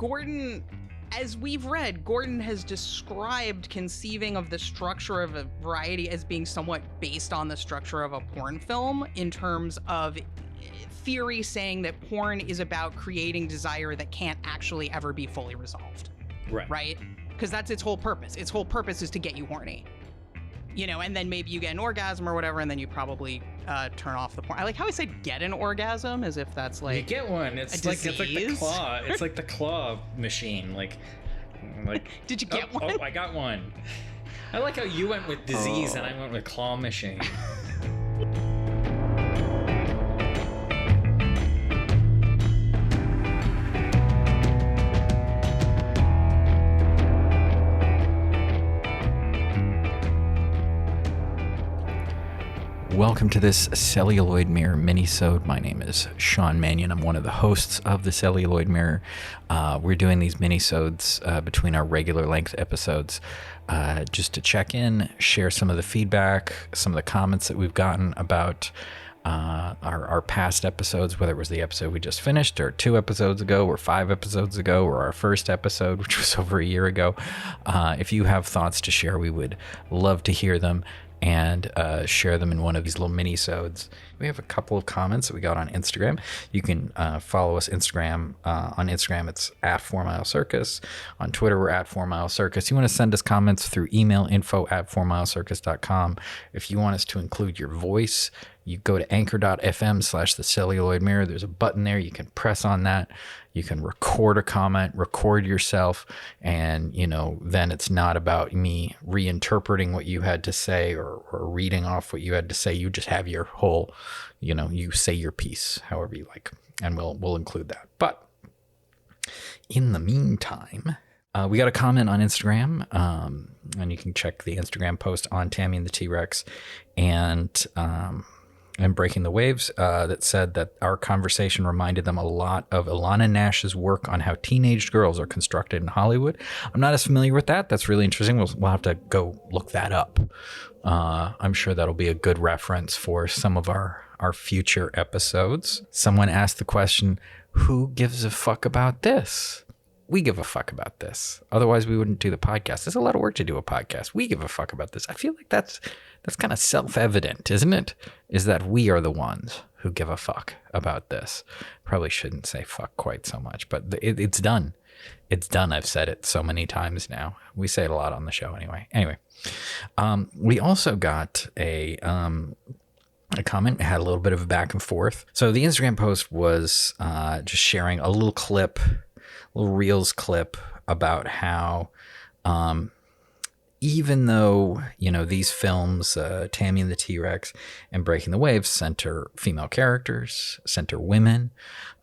Gordon, as we've read, Gordon has described conceiving of the structure of a variety as being somewhat based on the structure of a porn film, in terms of theory saying that porn is about creating desire that can't actually ever be fully resolved. Right? Because that's its whole purpose. Its whole purpose is to get you horny. You know, and then maybe you get an orgasm or whatever, and then you probably turn off the porn. I like how I said "get an orgasm" as if that's like you get one. It's like the claw. It's like the claw machine. Like. Did you get one? Oh, I got one. I like how you went with disease and I went with claw machine. Welcome to this Celluloid Mirror minisode. My name is Sean Mannion. I'm one of the hosts of the Celluloid Mirror. We're doing these minisodes between our regular length episodes just to check in, share some of the feedback, some of the comments that we've gotten about our past episodes, whether it was the episode we just finished or 2 episodes ago or 5 episodes ago or our first episode, which was over a year ago. If you have thoughts to share, we would love to hear them and share them in one of these little mini-sodes. We have a couple of comments that we got on Instagram. You can follow us on Instagram, it's at 4 Mile Circus. On Twitter, we're at 4 Mile Circus. You want to send us comments through email, info@4milecircus.com. If you want us to include your voice, you go to anchor.fm/the celluloid mirror. There's a button there. You can press on that. You can record a comment, record yourself, and, then it's not about me reinterpreting what you had to say or reading off what you had to say. You just have your whole, you say your piece however you like, and we'll include that. But in the meantime, we got a comment on Instagram, and you can check the Instagram post on Tammy and the T-Rex and Breaking the Waves that said that our conversation reminded them a lot of Ilana Nash's work on how teenage girls are constructed in Hollywood. I'm not as familiar with that. That's really interesting. We'll have to go look that up. I'm sure that'll be a good reference for some of our future episodes. Someone asked the question, who gives a fuck about this? We give a fuck about this. Otherwise, we wouldn't do the podcast. There's a lot of work to do a podcast. We give a fuck about this. I feel like that's kind of self-evident, isn't it? Is that we are the ones who give a fuck about this. Probably shouldn't say fuck quite so much, but it's done. It's done. I've said it so many times now. We say it a lot on the show anyway. We also got a comment. It had a little bit of a back and forth. So the Instagram post was just sharing a little Reels clip about how even though, these films, Tammy and the T-Rex and Breaking the Waves, center female characters, center women,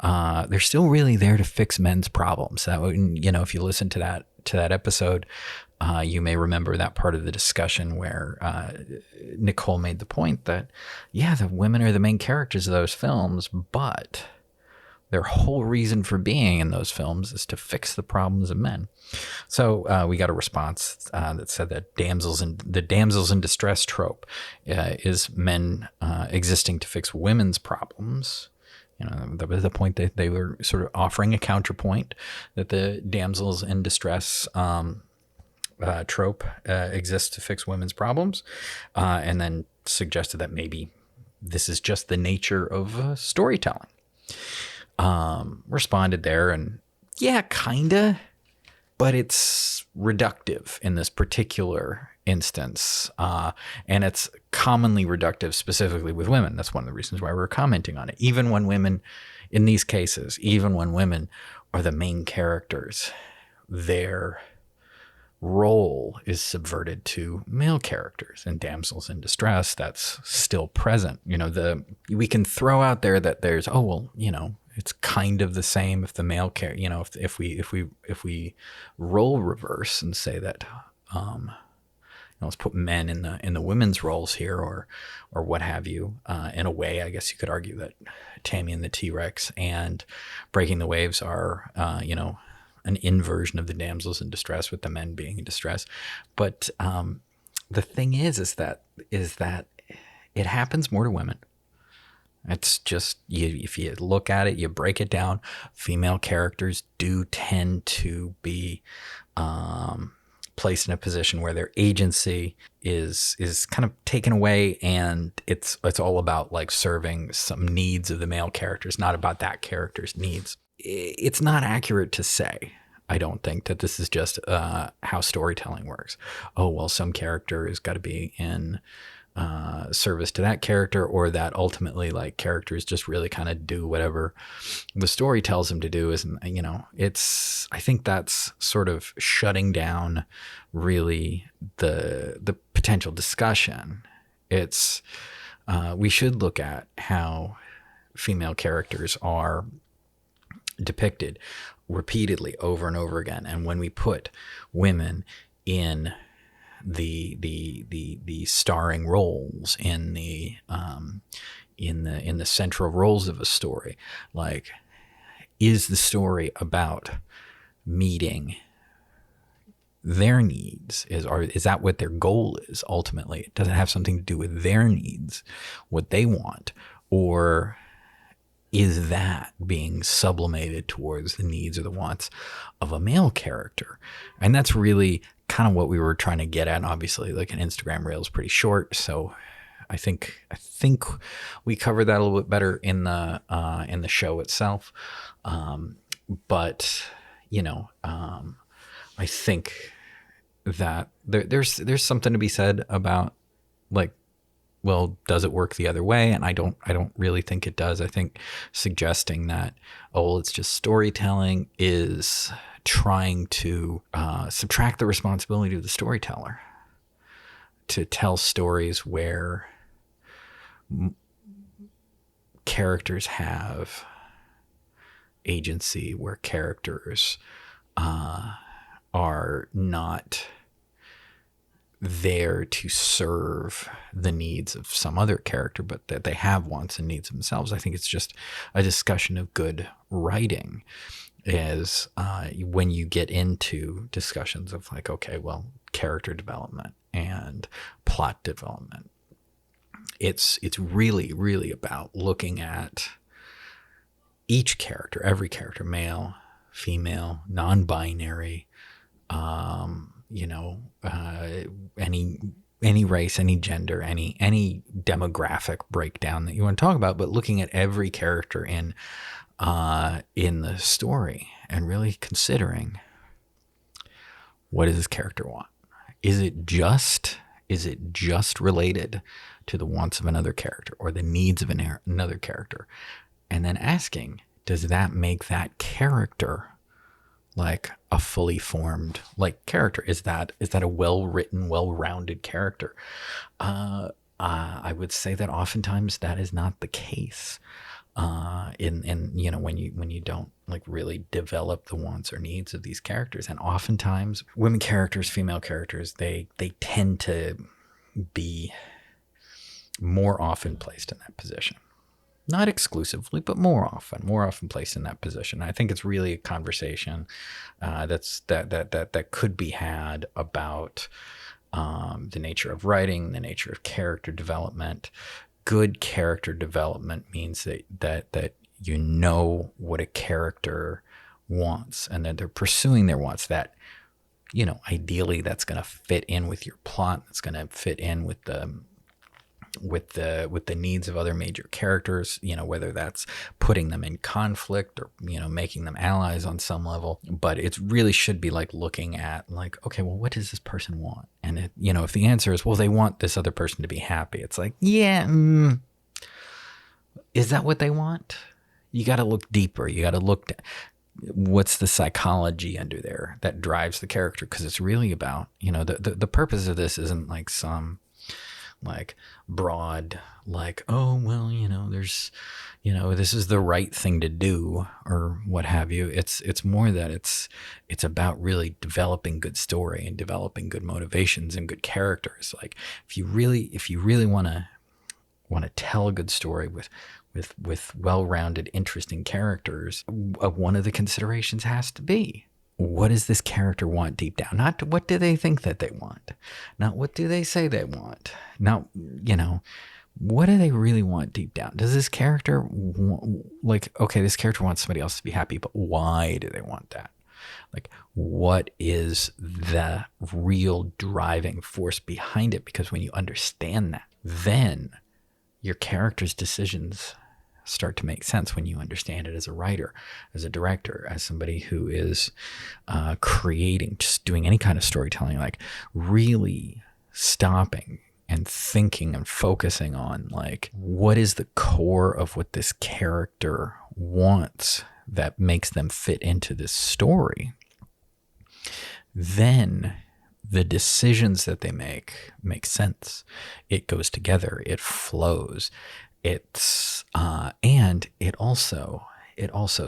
they're still really there to fix men's problems. That would, if you listen to that episode, you may remember that part of the discussion where Nicole made the point that, the women are the main characters of those films, but their whole reason for being in those films is to fix the problems of men. So we got a response that said that the damsels in distress trope is men existing to fix women's problems. That was the point that they were sort of offering a counterpoint, that the damsels in distress trope exists to fix women's problems, and then suggested that maybe this is just the nature of storytelling. Responded there, and kinda, but it's reductive in this particular instance, and it's commonly reductive specifically with women. That's one of the reasons why we're commenting on it. Even when women, in these cases, even when women are the main characters, their role is subverted to male characters. And damsels in distress, that's still present. We can throw out there that there's, it's kind of the same if the male character, if we role reverse and say that, let's put men in the women's roles here, or what have you. In a way, I guess you could argue that Tammy and the T-Rex and Breaking the Waves are, an inversion of the damsels in distress, with the men being in distress. But the thing is that it happens more to women. It's just, if you look at it, you break it down, female characters do tend to be placed in a position where their agency is kind of taken away, and it's all about like serving some needs of the male characters, not about that character's needs. It's not accurate to say, I don't think, that this is just how storytelling works. Oh, well, some character has got to be in service to that character, or that ultimately like characters just really kind of do whatever the story tells them to do. Isn't, you know, it's, I think that's sort of shutting down really the potential discussion. It's we should look at how female characters are depicted repeatedly over and over again, and when we put women in the starring roles, in the central roles of a story, like, is the story about meeting their needs? Is that what their goal is ultimately? It doesn't have something to do with their needs, what they want, or is that being sublimated towards the needs or the wants of a male character? And that's really kind of what we were trying to get at. And obviously, like, an Instagram reel is pretty short, so I think we covered that a little bit better in the show itself. But you know, I think that there's something to be said about, like, well, does it work the other way? And I don't really think it does. I think suggesting that, oh, well, it's just storytelling, is trying to subtract the responsibility of the storyteller to tell stories where characters have agency, where characters are not there to serve the needs of some other character, but that they have wants and needs themselves. I think it's just a discussion of good writing, is when you get into discussions of, like, okay, well, character development and plot development, it's really, really about looking at each character, every character, male, female, non-binary, any race, any gender, any demographic breakdown that you want to talk about, but looking at every character in the story and really considering, what does this character want? Is it just related to the wants of another character or the needs of another character? And then asking, does that make that character like a fully formed, like, character? Is that a well-written, well-rounded character? I would say that oftentimes that is not the case. In you know, when you don't, like, really develop the wants or needs of these characters. And oftentimes women characters, female characters, they tend to be more often placed in that position. Not exclusively, but more often placed in that position. I think it's really a conversation that could be had about the nature of writing, the nature of character development. Good character development means that you know what a character wants, and that they're pursuing their wants. That, you know, ideally that's going to fit in with your plot. That's going to fit in with the needs of other major characters, you know, whether that's putting them in conflict or, you know, making them allies on some level. But it really should be like looking at, like, okay, well, what does this person want? And it, you know, if the answer is, well, they want this other person to be happy, it's like, yeah, is that what they want? You got to look deeper. You got to look at what's the psychology under there that drives the character, because it's really about, you know, the purpose of this isn't like some, like, broad, like, oh, well, you know, there's, you know, this is the right thing to do or what have you. It's more that it's about really developing good story and developing good motivations and good characters. Like, if you really want to tell a good story with well-rounded, interesting characters, one of the considerations has to be, what does this character want deep down? Not what do they think that they want, not what do they say they want, not, you know, what do they really want deep down? Does this character okay, this character wants somebody else to be happy, but why do they want that? Like, what is the real driving force behind it? Because when you understand that, then your character's decisions start to make sense when you understand it as a writer, as a director, as somebody who is creating, just doing any kind of storytelling, like really stopping and thinking and focusing on, like, what is the core of what this character wants that makes them fit into this story. Then the decisions that they make sense. It goes together. It flows. It's and it also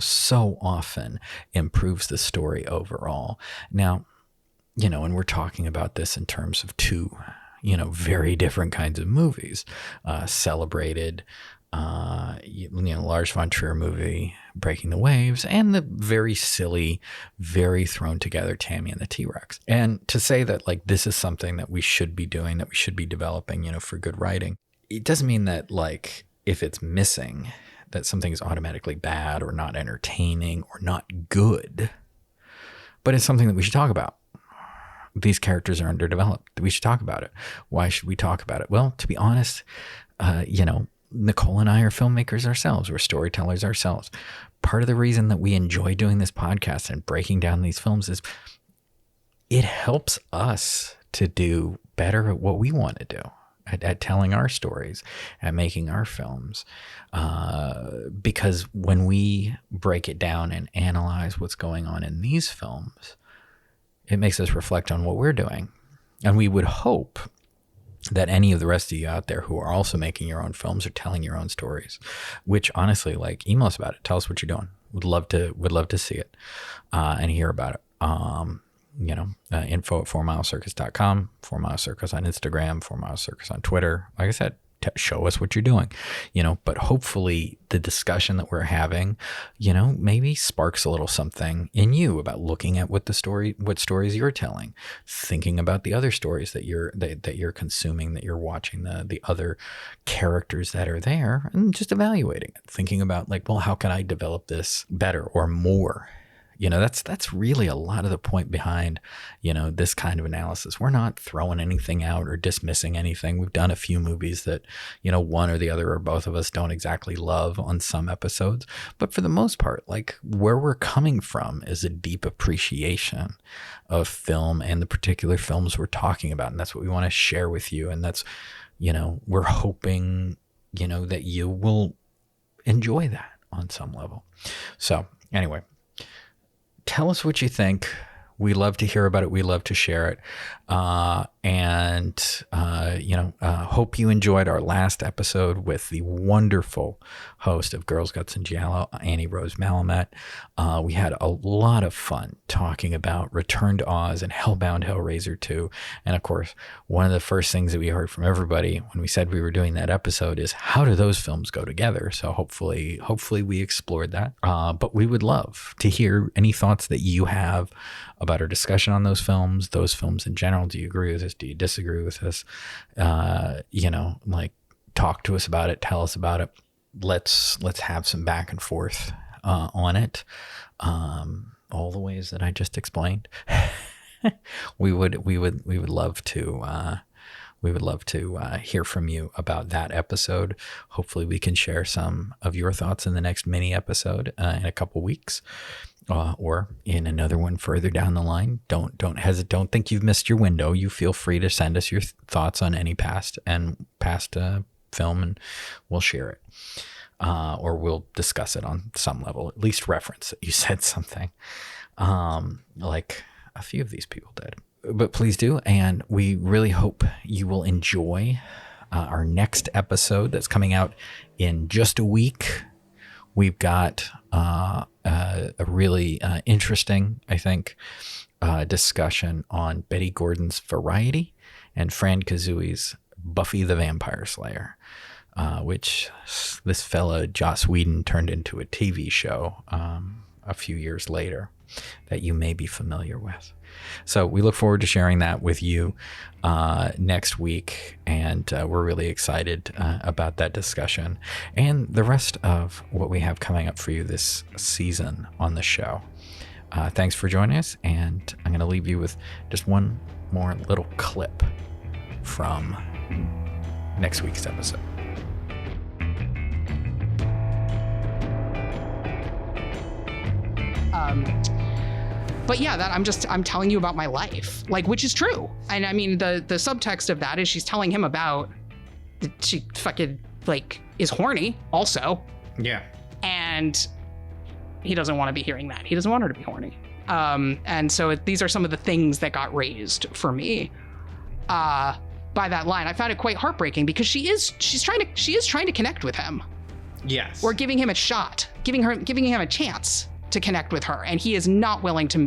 so often improves the story overall. Now, and we're talking about this in terms of two, very different kinds of movies. Celebrated, Lars von Trier movie, Breaking the Waves, and the very silly, very thrown together Tammy and the T-Rex. And to say that, like, this is something that we should be doing, that we should be developing, for good writing, it doesn't mean that, like, if it's missing, that something is automatically bad or not entertaining or not good. But it's something that we should talk about. These characters are underdeveloped. We should talk about it. Why should we talk about it? Well, to be honest, Nicole and I are filmmakers ourselves. We're storytellers ourselves. Part of the reason that we enjoy doing this podcast and breaking down these films is it helps us to do better at what we want to do, at telling our stories, at making our films. Because when we break it down and analyze what's going on in these films, it makes us reflect on what we're doing. And we would hope that any of the rest of you out there who are also making your own films or telling your own stories, which honestly, like, email us about it. Tell us what you're doing. Would love to see it and hear about it. Info at 4milescircus.com, 4 Mile Circus on Instagram, 4 Mile Circus on Twitter. Like I said, show us what you're doing, but hopefully the discussion that we're having, maybe sparks a little something in you about looking at what stories you're telling, thinking about the other stories that you're consuming, that you're watching, the other characters that are there, and just evaluating it, thinking about, like, well, how can I develop this better or more? That's really a lot of the point behind, this kind of analysis. We're not throwing anything out or dismissing anything. We've done a few movies that, one or the other or both of us don't exactly love on some episodes. But for the most part, like, where we're coming from is a deep appreciation of film and the particular films we're talking about. And that's what we want to share with you. And that's, we're hoping, that you will enjoy that on some level. So anyway, tell us what you think. We love to hear about it. We love to share it. Hope you enjoyed our last episode with the wonderful host of Girls, Guts, and Giallo, Annie Rose Malamet. We had a lot of fun talking about Return to Oz and Hellbound Hellraiser 2. And of course, one of the first things that we heard from everybody when we said we were doing that episode is, how do those films go together? So hopefully we explored that. But we would love to hear any thoughts that you have about our discussion on those films in general. Do you agree with this? Do you disagree with this? Talk to us about it. Tell us about it. Let's have some back and forth on it. All the ways that I just explained. we would love to. We would love to hear from you about that episode. Hopefully we can share some of your thoughts in the next mini episode in a couple weeks. Or in another one further down the line. Don't hesitate. Don't think you've missed your window. You feel free to send us your thoughts on any past film, and we'll share it, or we'll discuss it on some level. At least reference that you said something, like a few of these people did. But please do, and we really hope you will enjoy our next episode that's coming out in just a week. We've got a really interesting, I think, discussion on Betty Gordon's Variety and Fran Kuzui's Buffy the Vampire Slayer, which this fella Joss Whedon turned into a TV show a few years later that you may be familiar with. So we look forward to sharing that with you next week, and we're really excited about that discussion and the rest of what we have coming up for you this season on the show. Thanks for joining us, and I'm going to leave you with just one more little clip from next week's episode. But yeah, I'm telling you about my life, like, which is true. And I mean, the subtext of that is she's telling him about she fucking like is horny also. Yeah. And he doesn't want to be hearing that. He doesn't want her to be horny. And so these are some of the things that got raised for me by that line. I found it quite heartbreaking because she is trying to connect with him. Yes. Or giving him a shot, giving him a chance to connect with her, and he is not willing to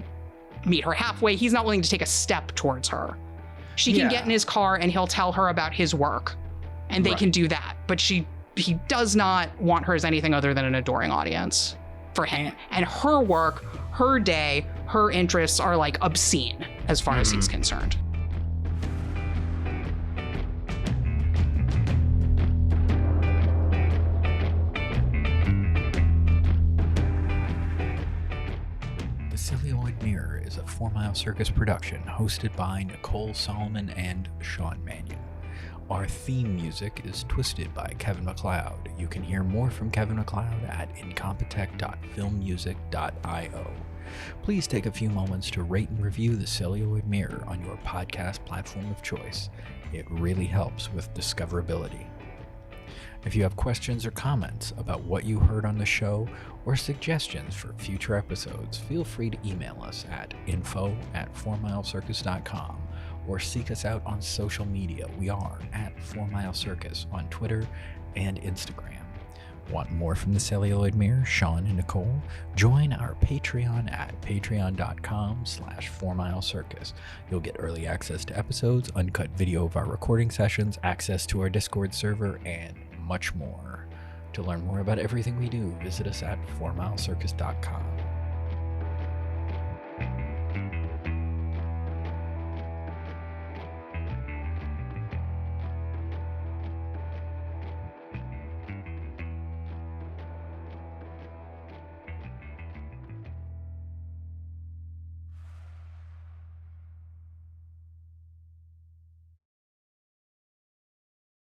meet her halfway. He's not willing to take a step towards her. She can get in his car and he'll tell her about his work, and they can do that. But he does not want her as anything other than an adoring audience for him. And her work, her day, her interests are like obscene as far as he's concerned. The Celluloid Mirror is a 4 Mile Circus production hosted by Nicole Solomon and Sean Mannion. Our theme music is Twisted by Kevin MacLeod. You can hear more from Kevin MacLeod at incompetech.filmmusic.io. Please take a few moments to rate and review The Celluloid Mirror on your podcast platform of choice. It really helps with discoverability. If you have questions or comments about what you heard on the show or suggestions for future episodes, feel free to email us at info@4milecircus.com or seek us out on social media. We are at 4 Mile Circus on Twitter and Instagram. Want more from the Celluloid Mirror, Sean and Nicole? Join our Patreon at patreon.com/4milecircus. You'll get early access to episodes, uncut video of our recording sessions, access to our Discord server, and much more. To learn more about everything we do, visit us at 4milecircus.com.